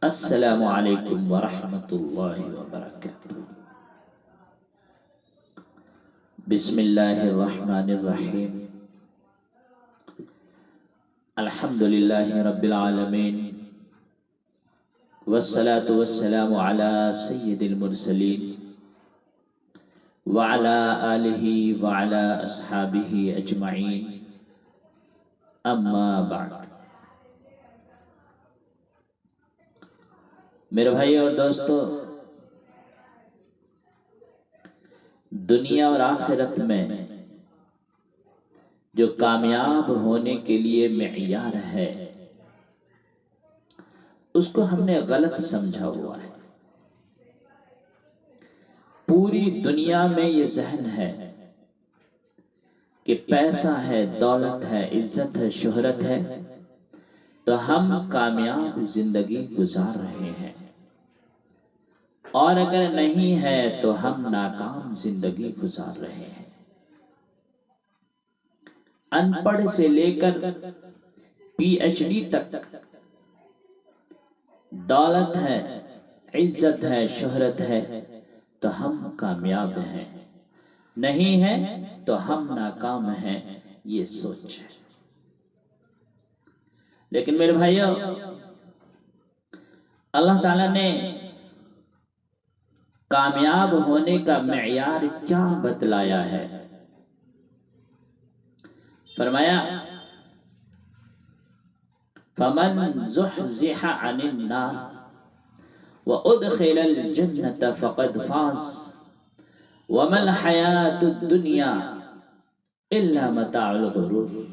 السلام علیکم ورحمۃ اللہ وبرکاتہ۔ بسم اللہ الرحمن الرحیم۔ الحمد للہ رب العالمین، والصلاة والسلام علی سید المرسلین وعلی آلہ وعلی اصحابہ اجمعین، اما بعد۔ میرے بھائی اور دوستو، دنیا اور آخرت میں جو کامیاب ہونے کے لیے معیار ہے اس کو ہم نے غلط سمجھا ہوا ہے۔ پوری دنیا میں یہ ذہن ہے کہ پیسہ ہے، دولت ہے، عزت ہے، شہرت ہے تو ہم کامیاب زندگی گزار رہے ہیں، اور اگر نہیں ہے تو ہم ناکام زندگی گزار رہے ہیں۔ ان پڑھ سے لے کر پی ایچ ڈی تک دولت ہے، عزت ہے، شہرت ہے تو ہم کامیاب ہیں، نہیں ہے تو ہم ناکام ہیں، یہ سوچ ہے۔ لیکن میرے بھائیو، اللہ تعالیٰ نے کامیاب ہونے کا معیار کیا بتلایا ہے؟ فرمایا فَمَنْ زُحْزِحَ عَنِ النَّارِ وَأُدْخِلَ الْجَنَّةَ فَقَدْ فَازَ وَمَا الْحَيَاةُ الدُّنْيَا إِلَّا مَتَاعُ الْغُرُورِ۔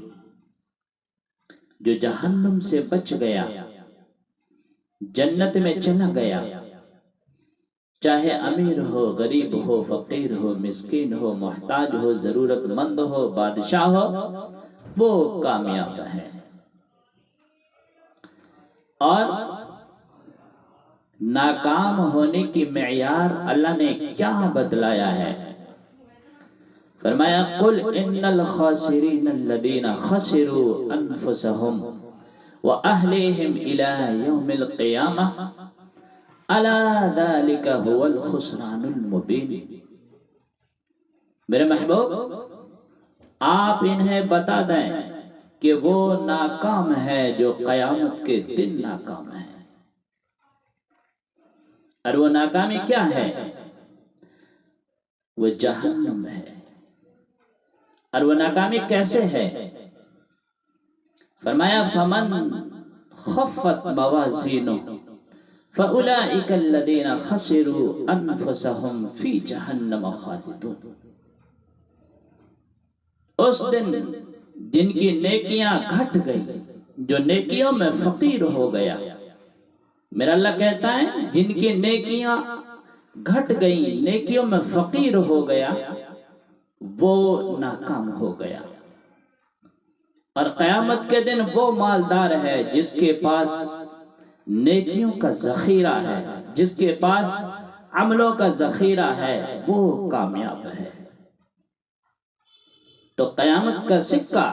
جو جہنم سے بچ گیا، جنت میں چلا گیا، چاہے امیر ہو، غریب ہو، فقیر ہو، مسکین ہو، محتاج ہو، ضرورت مند ہو، بادشاہ ہو، وہ کامیاب ہے۔ اور ناکام ہونے کی معیار اللہ نے کیا بتلایا ہے؟ فرمایا قُلْ إِنَّ الْخَاسِرِينَ الَّذِينَ خَسِرُوا أَنفُسَهُمْ وَأَهْلِهِمْ إِلَى يَوْمِ الْقِيَامَةِ أَلَا ذَلِكَ هُوَ الْخُسْرَانُ الْمُبِينُ۔ میرے محبوب، آپ انہیں بتا دیں کہ وہ ناکام ہے جو قیامت کے دن ناکام ہے۔ اور وہ ناکامی کیا ہے؟ وہ جہنم ہے۔ اور وہ ناکامی کیسے ہے؟ فرمایا فَمَنْ خَفَّتْ مَوَازِينُهُ فَأُولَئِكَ الَّذِينَ خَسِرُوا أَنفُسَهُمْ فِي جَهَنَّمَ خَالِدُونَ۔ اس دن جن کی نیکیاں گھٹ گئی، جو نیکیوں میں فقیر ہو گیا، میرا اللہ کہتا ہے جن کی نیکیاں گھٹ گئی، نیکیوں میں فقیر ہو گیا، وہ ناکام ہو گیا۔ اور قیامت کے دن وہ مالدار ہے جس کے پاس نیکیوں کا ذخیرہ ہے، جس کے پاس عملوں کا ذخیرہ ہے، وہ کامیاب ہے۔ تو قیامت کا سکہ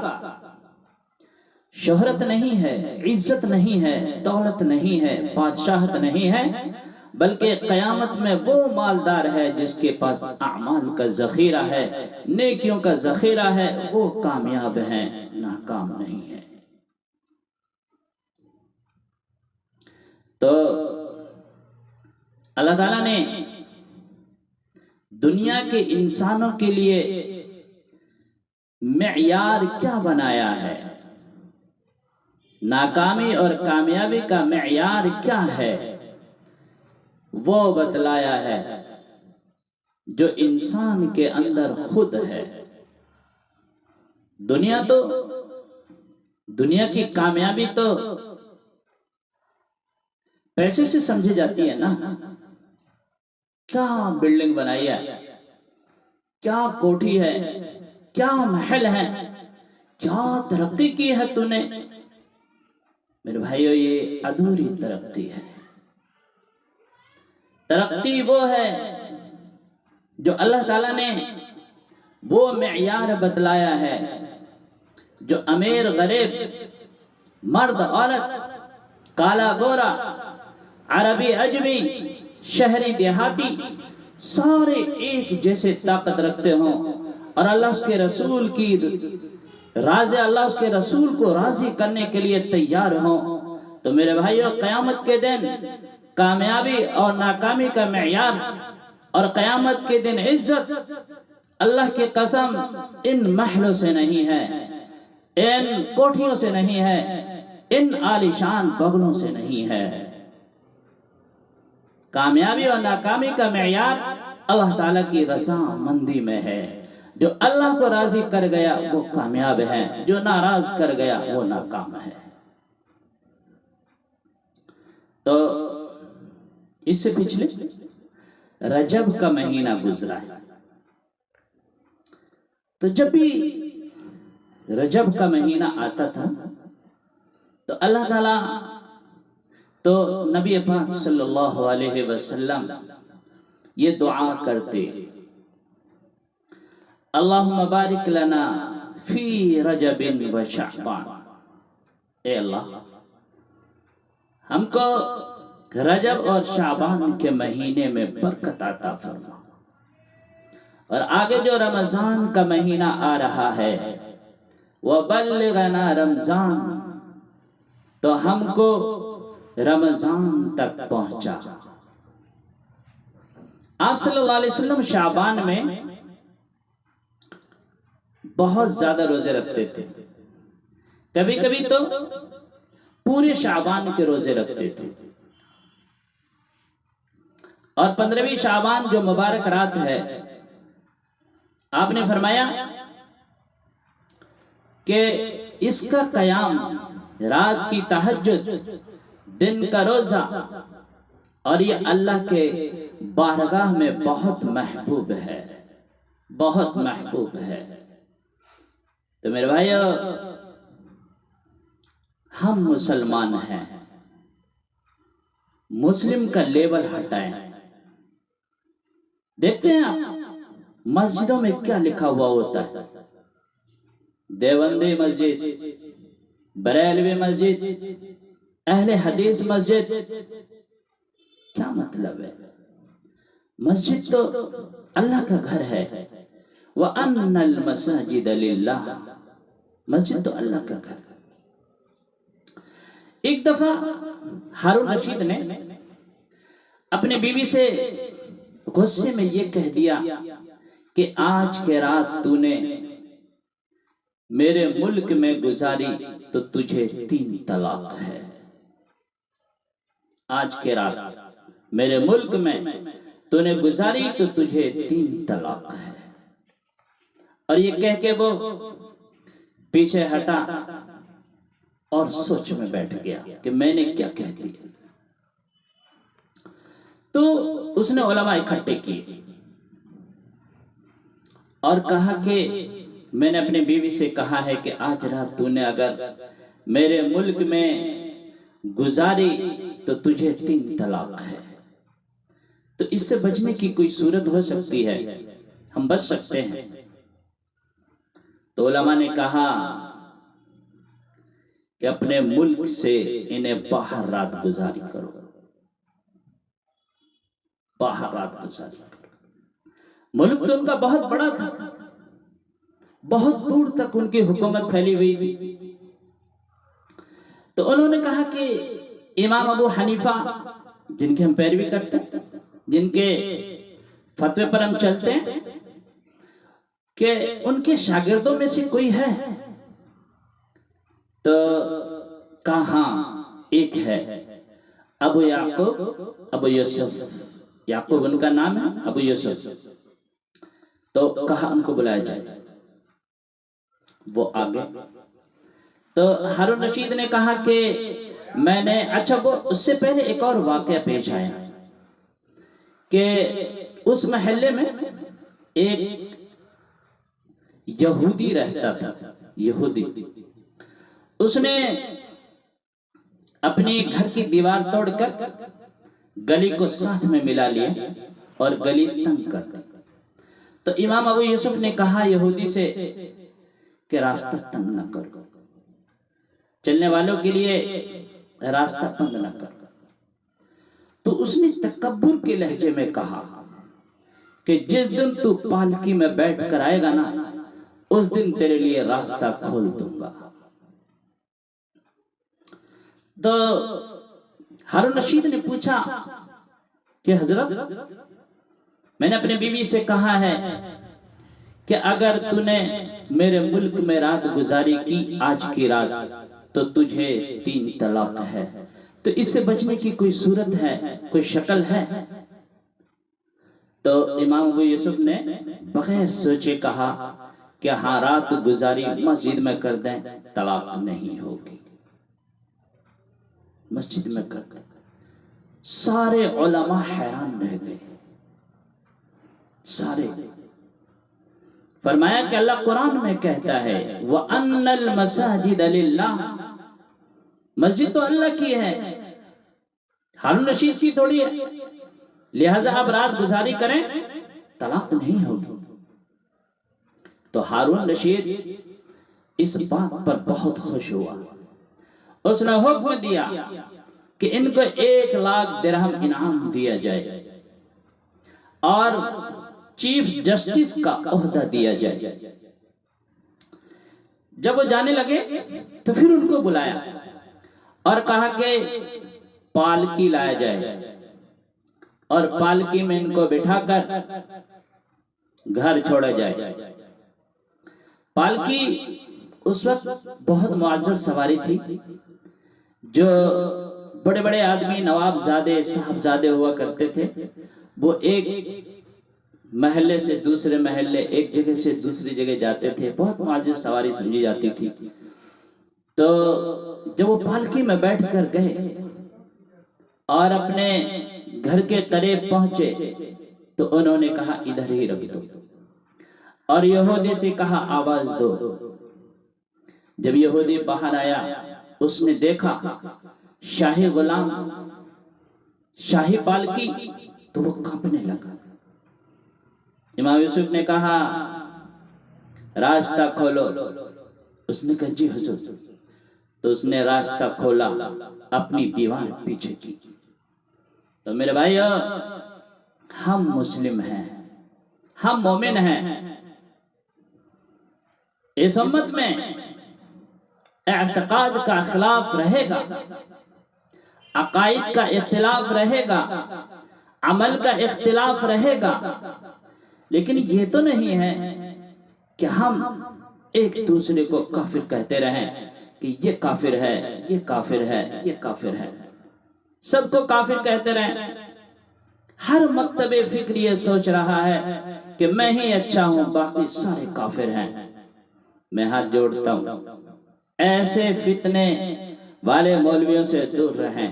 شہرت نہیں ہے، عزت نہیں ہے، دولت نہیں ہے، بادشاہت نہیں ہے، بلکہ قیامت میں وہ مالدار ہے جس کے پاس اعمال کا ذخیرہ ہے، نیکیوں کا ذخیرہ ہے، وہ کامیاب ہیں، ناکام نہیں ہے۔ تو اللہ تعالیٰ نے دنیا کے انسانوں کے لیے معیار کیا بنایا ہے؟ ناکامی اور کامیابی کا معیار کیا ہے؟ وہ بتلایا ہے جو انسان کے اندر خود ہے۔ دنیا کی کامیابی تو پیسے سے سمجھی جاتی ہے نا۔ کیا بلڈنگ بنائی ہے، کیا کوٹھی ہے، کیا محل ہے، کیا ترقی کی ہے تو نے؟ میرے بھائیو، یہ ادھوری ترقی ہے۔ ترقی وہ ہے جو اللہ تعالیٰ نے وہ معیار بتلایا ہے جو امیر غریب، مرد عورت، کالا گورا، عربی اجمی شہری دیہاتی سارے ایک جیسے طاقت رکھتے ہوں اور اللہ اس کے رسول کی اللہ اس کے رسول کو راضی کرنے کے لیے تیار ہوں، تو میرے بھائیو قیامت کے دن کامیابی اور ناکامی کا معیار اور قیامت کے دن عزت اللہ کی قسم ان محلوں سے نہیں ہے، ان کوٹھیوں سے نہیں ہے، ان عالیشان بغلوں سے نہیں ہے۔ کامیابی اور ناکامی کا معیار اللہ تعالیٰ کی رضا مندی میں ہے۔ جو اللہ کو راضی کر گیا وہ کامیاب ہے، جو ناراض کر گیا وہ ناکام ہے۔ تو اس سے پچھلے رجب کا مہینہ گزرا ہے، تو جب بھی رجب کا مہینہ آتا تھا تو اللہ تعالیٰ تو نبی پاک صلی اللہ علیہ وسلم یہ دعا کرتے، اللہم بارک لنا فی رجب و شعبان، اے اللہ ہم کو رجب اور شعبان کے مہینے میں برکت عطا فرما، اور آگے جو رمضان کا مہینہ آ رہا ہے وَبَلِّغْنَا رمضان، تو ہم کو رمضان تک پہنچا۔ آپ صلی اللہ علیہ وسلم شعبان میں بہت زیادہ روزے رکھتے تھے، کبھی کبھی تو پورے شعبان کے روزے رکھتے تھے، اور 15ویں شعبان جو مبارک رات ہے آپ نے فرمایا کہ اس کا قیام، رات کی تہجد، دن کا روزہ، اور یہ اللہ کے بارگاہ میں بہت محبوب ہے، بہت محبوب ہے۔ تو میرے بھائیو ہم مسلمان ہیں، مسلم کا لیبل ہٹائیں۔ دیکھتے ہیں آپ مسجدوں میں کیا لکھا ہوا ہوتا ہے، دیوبندی مسجد، بریلوی مسجد، اہل حدیث مسجد، کیا مطلب ہے؟ مسجد تو اللہ کا گھر ہے، وَأَنَّ الْمَسَاجِدَ لِلَّهِ، مسجد تو اللہ کا گھر ہے۔ ایک دفعہ ہارون رشید نے اپنے بیوی سے غصے میں یہ کہہ دیا کہ آج کے رات تو نے میرے ملک میں گزاری تو تجھے 3 طلاق ہے۔ آج کے رات میرے ملک میں تو نے گزاری تو تجھے 3 طلاق ہے۔ اور یہ کہہ کے وہ پیچھے ہٹا اور سوچ میں بیٹھ گیا کہ میں نے کیا کہہ دیا۔ تو اس نے علماء اکٹھے کیے اور کہا کہ میں نے اپنی بیوی سے کہا ہے کہ آج رات تو نے اگر میرے ملک میں گزاری تو تجھے 3 طلاق ہے۔ تو اس سے بچنے کی کوئی صورت ہو سکتی ہے، ہم بچ سکتے ہیں؟ تو علماء نے کہا کہ اپنے ملک سے انہیں باہر رات گزاری کرو، باہر رات گزاری کرو۔ ملک تو ان کا بہت بڑا تھا، بہت دور تک ان کی حکومت پھیلی ہوئی تھی۔ تو انہوں نے کہا کہ امام ابو حنیفہ، جن کی ہم پیروی کرتے ہیں، جن کے فتوے پر ہم چلتے ہیں، کہ ان کے شاگردوں میں سے کوئی ہے؟ تو کہا ہاں ایک ہے، ابو یعقوب، ابو یوسف، یعقوب ان کا نام ہے، ابو یوسف۔ تو کہا ان کو بلایا جائے، وہ آگے۔ تو ہارون رشید نے کہا کہ میں نے، اچھا وہ اس سے پہلے ایک اور واقعہ پیش آیا کہ اس محلے میں ایک یہودی رہتا تھا، یہودی۔ اس نے اپنے گھر کی دیوار توڑ کر گلی کو ساتھ میں ملا لیا اور گلی تنگ کر دی۔ تو امام ابو یوسف نے کہا یہودی سے کہ راستہ تنگ نہ کرو، چلنے والوں کے لیے راستہ تنگ نہ کرو۔ تو اس نے تکبر کے لہجے میں کہا کہ جس دن تو پالکی میں بیٹھ کر آئے گا نا اس دن تیرے لیے راستہ کھول دوں گا۔ تو ہارون رشید نے پوچھا کہ حضرت میں نے اپنے بیوی سے کہا ہے کہ اگر تو نے میرے ملک میں رات گزاری کی آج کی رات تو تجھے 3 طلاق ہے، تو اس سے بچنے کی کوئی صورت ہے، کوئی شکل ہے؟ تو امام ابو یوسف نے بغیر سوچے کہا کہ ہاں رات گزاری مسجد میں کر دیں طلاق نہیں ہوگی، مسجد میں کر دیں۔ سارے علماء حیران رہ گئے، سارے۔ فرمایا کہ اللہ قرآن میں کہتا ہے وَأَنَّ الْمَسَاجِدَ لِلَّهِ، مسجد تو اللہ کی ہے، ہارون رشید کی تھوڑی ہے، لہٰذا اب رات گزاری کریں طلاق نہیں ہوگی۔ تو ہارون رشید اس بات پر بہت خوش ہوا، اس نے حکم دیا کہ ان کو 1,00,000 درہم انعام دیا جائے اور چیف جسٹس کا عہدہ دیا جائے۔ جب وہ جانے لگے تو پھر ان کو بلایا اور کہا کہ پالکی لایا جائے اور پالکی میں ان کو بٹھا کر گھر چھوڑا جائے۔ پالکی اس وقت بہت معزز سواری تھی، جو بڑے بڑے آدمی نواب زادے صاحبزادے ہوا کرتے تھے، وہ ایک محلے سے دوسرے محلے، ایک جگہ سے دوسری جگہ جاتے تھے، بہت معزز سواری سمجھی جاتی تھی۔ تو جب وہ پالکی میں بیٹھ کر گئے اور اپنے گھر کے قریب پہنچے تو انہوں نے کہا ادھر ہی رکھ دو، اور یہودی سے کہا آواز دو۔ جب یہودی باہر آیا اس نے دیکھا شاہی غلام، شاہی پالکی، تو وہ کانپنے لگا۔ امام یوسف نے کہا راستہ کھولو، اس نے کہا جی حضور۔ تو اس نے راستہ کھولا، اپنی دیوار پیچھے کی۔ تو میرے بھائیو، ہم مسلم ہیں، ہم مومن ہیں، اس امت میں اعتقاد کا اختلاف رہے گا، عقائد کا اختلاف رہے گا، عمل کا اختلاف رہے گا، لیکن یہ تو نہیں ہے کہ ہم ایک دوسرے کو کافر کہتے رہیں کہ یہ کافر ہے، یہ کافر ہے، یہ کافر ہے، سب کو کافر کہتے رہیں۔ ہر مکتب فکر یہ سوچ رہا ہے کہ میں ہی اچھا ہوں، باقی سارے کافر ہیں۔ میں ہاتھ جوڑتا ہوں، ایسے فتنے والے مولویوں سے دور رہیں،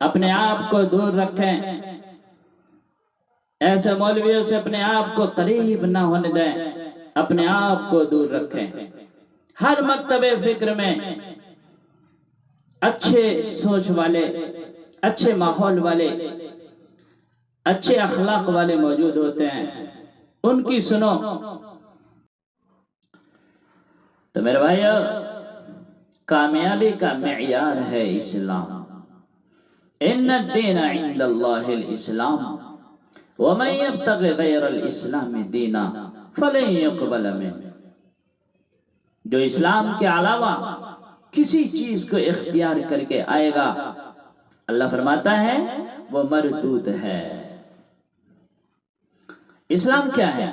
اپنے آپ کو دور رکھیں، ایسے مولویوں سے اپنے آپ کو قریب نہ ہونے دیں، اپنے آپ کو دور رکھیں۔ ہر مکتب فکر میں اچھے سوچ والے، اچھے ماحول والے، اچھے اخلاق والے موجود ہوتے ہیں، ان کی سنو۔ تو میرے بھائیو، کامیابی کا معیار ہے اسلام۔ ان الدین عند اللہ الاسلام ومن یبتغ غیر الاسلام دینا فلن يقبل منه۔ جو اسلام کے علاوہ کسی چیز کو اختیار کر کے آئے گا، اللہ فرماتا ہے وہ مردود ہے۔ اسلام کیا ہے؟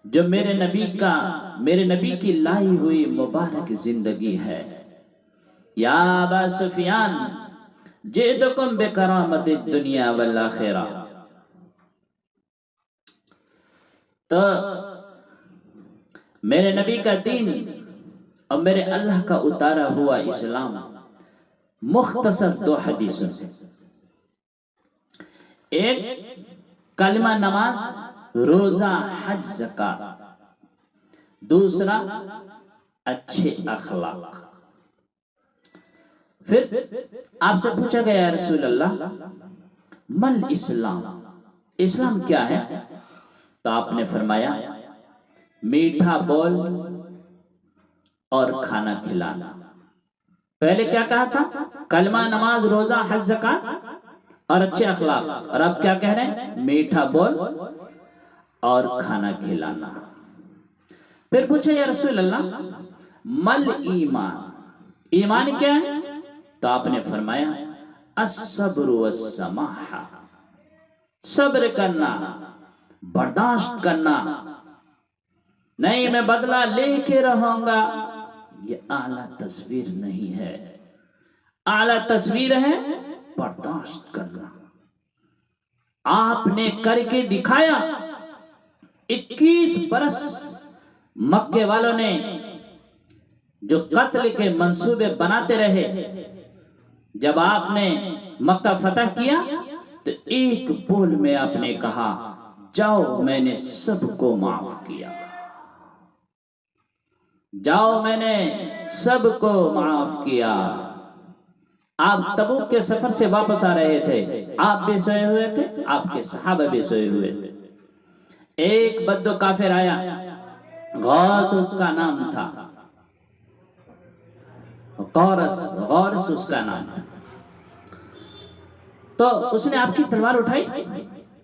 جو میرے نبی کی لائی ہوئی مبارک زندگی ہے۔ یا ابا سفیان جئتکم بکرامت الدنیا والآخرہ۔ تو میرے نبی کا دین اور میرے اللہ کا اتارا ہوا اسلام مختصر 2 حدیثوں سے، ایک کلمہ نماز، روزہ، حج، زکات، دوسرا اچھے اخلاق۔ پھر آپ سے پوچھا گیا یا رسول اللہ مل اسلام، اسلام کیا ہے؟ تو آپ نے فرمایا میٹھا بول اور کھانا کھلانا۔ پہلے کیا کہا تھا؟ کلمہ، نماز، روزہ، حج، زکات، اور اچھے اخلاق، اور آپ کیا کہہ رہے ہیں؟ میٹھا بول اور کھانا کھلانا۔ پھر پوچھا یا رسول اللہ مل ایمان، ایمان کیا ہے؟ تو آپ نے فرمایا الصبر والسماحہ، صبر کرنا، برداشت کرنا، نہیں میں بدلہ لے کے رہوں گا، یہ اعلیٰ تصویر نہیں ہے۔ اعلیٰ تصویر ہے برداشت کرنا۔ آپ نے کر کے دکھایا۔ 21 برس مکے والوں نے جو قتل کے منصوبے بناتے رہے، جب آپ نے مکہ فتح کیا تو ایک بول میں آپ نے کہا جاؤ میں نے سب کو معاف کیا، جاؤ میں نے سب کو معاف کیا۔ آپ تبوک کے سفر سے واپس آ رہے تھے، آپ بھی سوئے ہوئے تھے، آپ کے صحابہ بھی سوئے ہوئے تھے۔ ایک بدو کافر آیا، غوث اس کا نام تھا، غورس اس کا نام تھا۔ تو اس نے آپ کی تلوار اٹھائی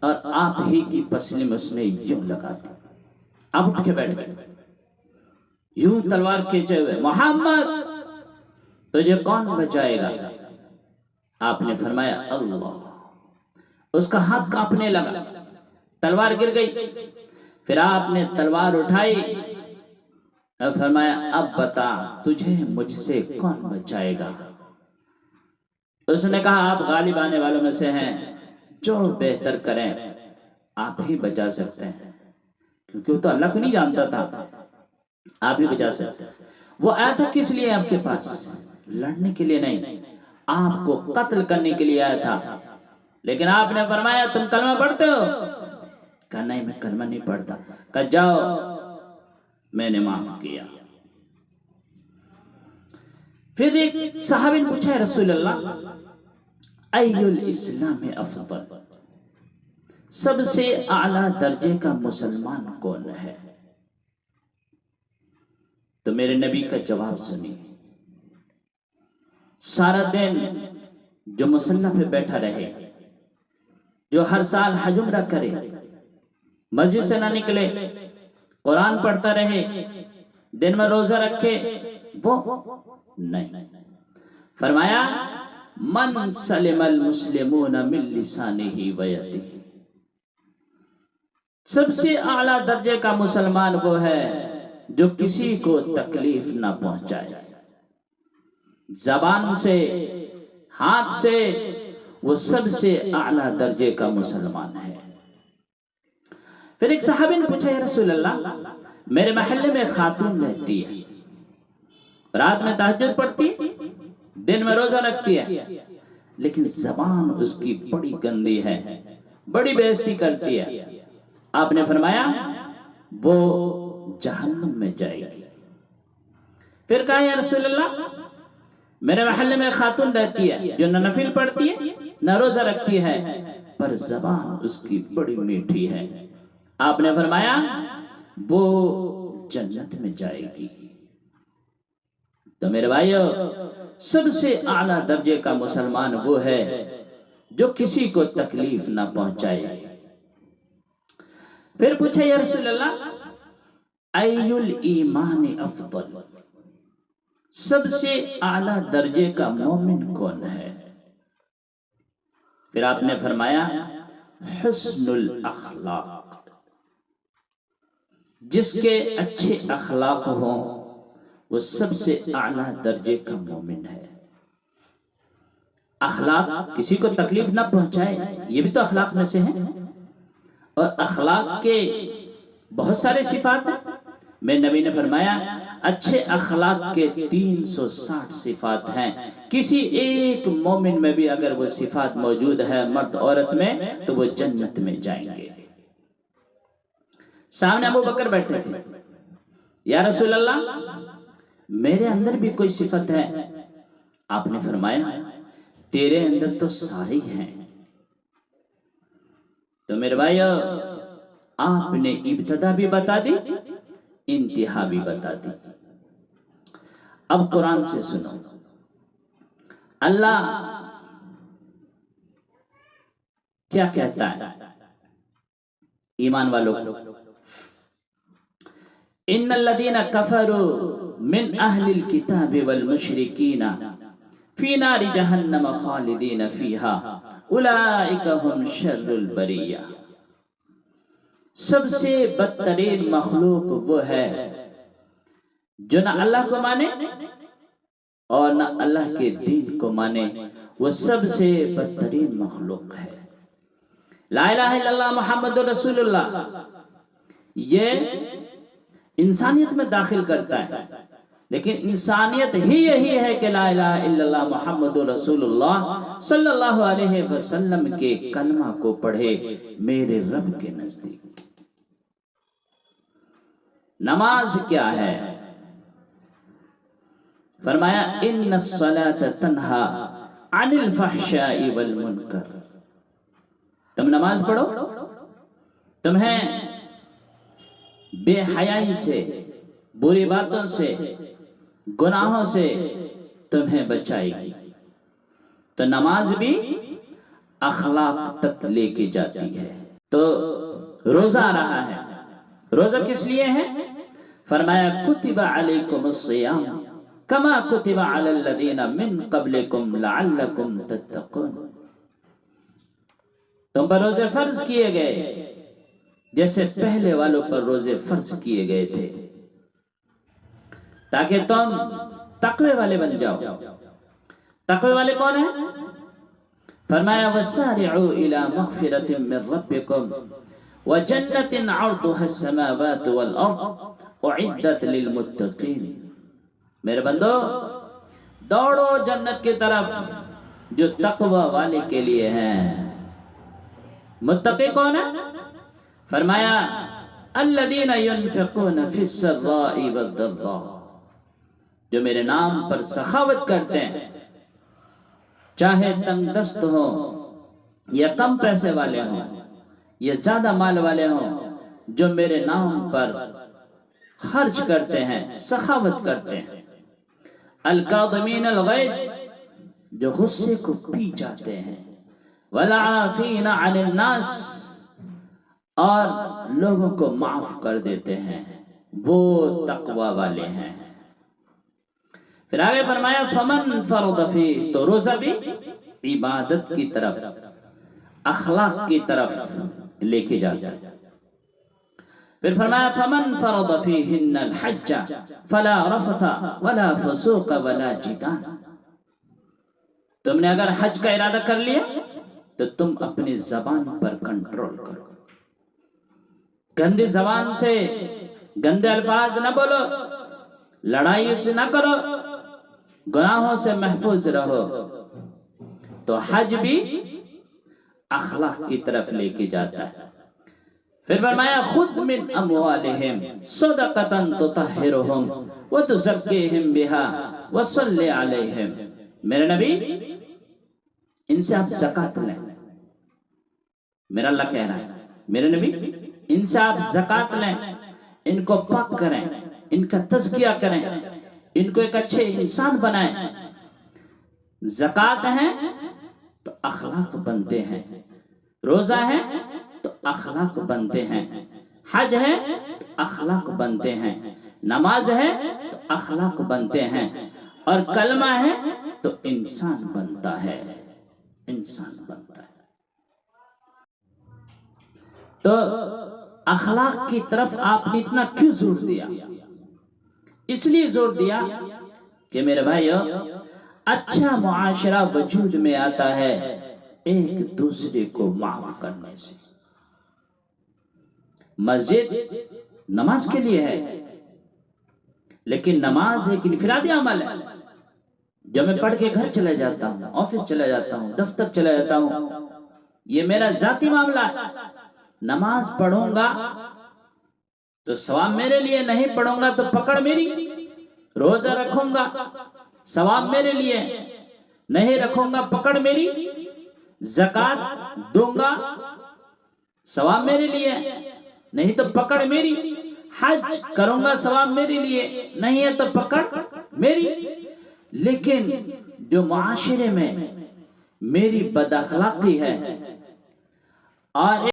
اور آپ ہی کی پسلی میں اس نے یوں لگا دی۔ آپ اٹھ کے بیٹھ گئے، یوں تلوار کھینچے ہوئے، محمد تجھے کون بچائے گا؟ آپ نے فرمایا اللہ۔ اس کا ہاتھ کانپنے لگا، تلوار گر گئی۔ پھر آپ نے تلوار اٹھائی اور فرمایا اب بتا تجھے مجھ سے کون بچائے گا؟ اس نے کہا آپ غالب آنے والوں میں سے ہیں، جو بہتر کریں آپ ہی بچا سکتے ہیں، کیونکہ وہ تو اللہ کو نہیں جانتا تھا، آپ ہی بچا سکتے ہیں۔ وہ آیا تھا کس لیے آپ کے پاس؟ لڑنے کے لیے نہیں، آپ کو قتل کرنے کے لیے آیا تھا۔ لیکن آپ نے فرمایا تم کلمہ پڑھتے ہو؟ کہا نہیں میں کلمہ نہیں پڑھتا۔ کہا جاؤ میں نے معاف کیا۔ پھر ایک صحابی نے پوچھا رسول اللہ ای الاسلام افضل، سب سے اعلیٰ درجے کا مسلمان کون ہے؟ تو میرے نبی کا جواب سنی۔ سارا دن جو مصنف پہ بیٹھا رہے، جو ہر سال حج عمرہ کرے، مسجد سے نہ نکلے، قرآن پڑھتا رہے، دن میں روزہ رکھے، وہ نہیں۔ فرمایا من سلم المسلمون من لسانہ و یدہ، سب سے اعلیٰ درجے کا مسلمان وہ ہے جو کسی کو تکلیف نہ پہنچائے، زبان سے، ہاتھ سے، وہ سب سے اعلیٰ درجے کا مسلمان ہے۔ پھر ایک صحابی نے پوچھا یا رسول اللہ میرے محلے میں خاتون رہتی ہے، رات میں تہجد پڑھتی ہے، دن میں روزہ رکھتی ہے، لیکن زبان اس کی بڑی گندی ہے، بڑی بے عزتی کرتی ہے۔ آپ نے فرمایا وہ جہنم میں جائے گی۔ پھر کہا یا رسول اللہ میرے محلے میں خاتون رہتی ہے جو نہ نفل پڑھتی ہے نہ روزہ رکھتی ہے، پر زبان اس کی بڑی میٹھی ہے۔ آپ نے فرمایا وہ جنت میں جائے گی۔ تو میرے بھائیو سب سے اعلیٰ درجے کا مسلمان وہ ہے جو کسی کو تکلیف نہ پہنچائے۔ پھر پوچھا یا رسول اللہ ای الایمان افضل، سب سے اعلیٰ درجے کا مومن کون ہے؟ پھر آپ نے فرمایا حسن الاخلاق، جس کے اچھے اخلاق ہوں وہ سب سے اعلیٰ درجے کا مومن ہے۔ اخلاق کسی کو تکلیف نہ پہنچائے، یہ بھی تو اخلاق میں سے ہیں، اور اخلاق کے بہت سارے صفات ہیں۔ میرے نبی نے فرمایا اچھے اخلاق کے 360 صفات ہیں، کسی ایک مومن میں بھی اگر وہ صفات موجود ہے مرد عورت میں تو وہ جنت میں جائیں گے۔ سامنے ابو بکر بیٹھے تھے، یا رسول اللہ میرے اندر بھی کوئی صفت ہے؟ آپ نے فرمایا تیرے اندر تو ساری ہیں۔ تو میرے بھائیو آپ نے ابتدا بھی بتا دی، انتہا بھی بتا دی۔ اب قرآن سے سنو، اللہ کیا کہتا ہے ایمان والوں کو؟ ان الذین کفروا من اہل الکتاب والمشرکین فی نار جہنم خالدین فیہا اولئک ہم شر البریہ. سب سے بدترین مخلوق وہ ہے جو نہ اللہ کو مانے اور نہ اللہ کے دین کو مانے. وہ سب سے بدترین مخلوق ہے. لا الہ الا اللہ محمد رسول اللہ یہ انسانیت میں داخل کرتا ہے، لیکن انسانیت ہی یہی ہے کہ لا الہ الا اللہ محمد رسول اللہ صلی اللہ علیہ وسلم کے کلمہ کو پڑھے میرے رب کے نزدیک. نماز کیا ہے؟ فرمایا ان الصلاۃ تنہا عن الفحشاء والمنکر. تم نماز پڑھو، تمہیں بے حیائی سے، بری باتوں سے، گناہوں سے تمہیں بچائے گی. تو نماز بھی اخلاق تک لے کے جاتی ہے. تو روزہ آ رہا ہے، روزہ کس لیے ہے؟ فرمایا کتب علیکم الصیام کما کتب علی الذین من قبلکم لعلکم تتقون. تم پر روزے فرض کیے گئے جیسے پہلے والوں پر روزے فرض کیے گئے تھے تاکہ تم تقوی والے بن جاؤ. تقوی والے کون ہیں؟ فرمایا وسارعوا الی مغفرۃ من ربکم وجنۃ عرضها السماوات والارض اعدت للمتقین. میرے بندو دوڑو جنت کی طرف جو تقوی والے کے لیے ہیں. متقی کون ہے؟ فرمایا الذین ينفقون فی السراء والضراء، جو میرے نام پر سخاوت کرتے ہیں، چاہے تنگ دست ہوں یا کم پیسے والے ہوں یا زیادہ مال والے ہوں، جو میرے نام پر خرچ کرتے ہیں، سخاوت کرتے ہیں. الکاظمین الغیظ، جو غصے کو پی جاتے ہیں. والعافین عن الناس، اور لوگوں کو معاف کر دیتے ہیں، وہ تقوی والے ہیں. پھر آگے فرمایا فمن فرض فیہ، تو روزہ بھی عبادت کی طرف، اخلاق کی طرف لے کے جاتا ہے. پھر فرمایا فمن فرض فیہن الحج فلا رفث ولا فسوق ولا جدال. تم نے اگر حج کا ارادہ کر لیا تو تم اپنی زبان پر کنٹرول کرو. گندی زبان سے گندے الفاظ نہ بولو، لڑائی سے نہ کرو، گناہوں سے محفوظ رہو. تو حج بھی اخلاق کی طرف لے کے جاتا ہے. پھر فرمایا خذ من اموالہم صدقۃ تطہرہم وتزکیہم بہا وصلی علیہم. میرے نبی ان سے آپ زکوٰۃ لیں. میرا اللہ کہہ رہا ہے میرے نبی ان سے آپ زکوٰۃ لیں، ان کو پاک کریں، ان کا تزکیہ کریں، ان کو ایک اچھے انسان بنائیں. زکوٰۃ ہے تو اخلاق بنتے ہیں، روزہ ہے تو اخلاق بنتے ہیں، حج ہے تو اخلاق بنتے ہیں، نماز ہے تو اخلاق بنتے ہیں، اور کلمہ ہے تو انسان بنتا ہے، انسان بنتا ہے. تو اخلاق کی طرف آپ نے اتنا کیوں زور دیا؟ اس لیے زور دیا کہ میرے بھائیو اچھا معاشرہ وجود میں آتا ہے ایک دوسرے کو معاف کرنے سے. مسجد نماز کے لیے ہے، لیکن نماز ایک انفرادی عمل ہے. جب میں پڑھ کے گھر چلا جاتا ہوں، آفس چلا جاتا ہوں، دفتر چلا جاتا ہوں، یہ میرا ذاتی معاملہ ہے. نماز پڑھوں گا تو ثواب میرے لیے، نہیں پڑھوں گا تو پکڑ میری. روزہ رکھوں گا ثواب میرے لیے، نہیں رکھوں گا پکڑ میری. زکوٰۃ دوں گا ثواب میرے لیے، نہیں تو پکڑ میری. حج کروں گا ثواب میرے لیے، نہیں ہے تو پکڑ میری. لیکن جو معاشرے میں میری بد اخلاقی ہے، اور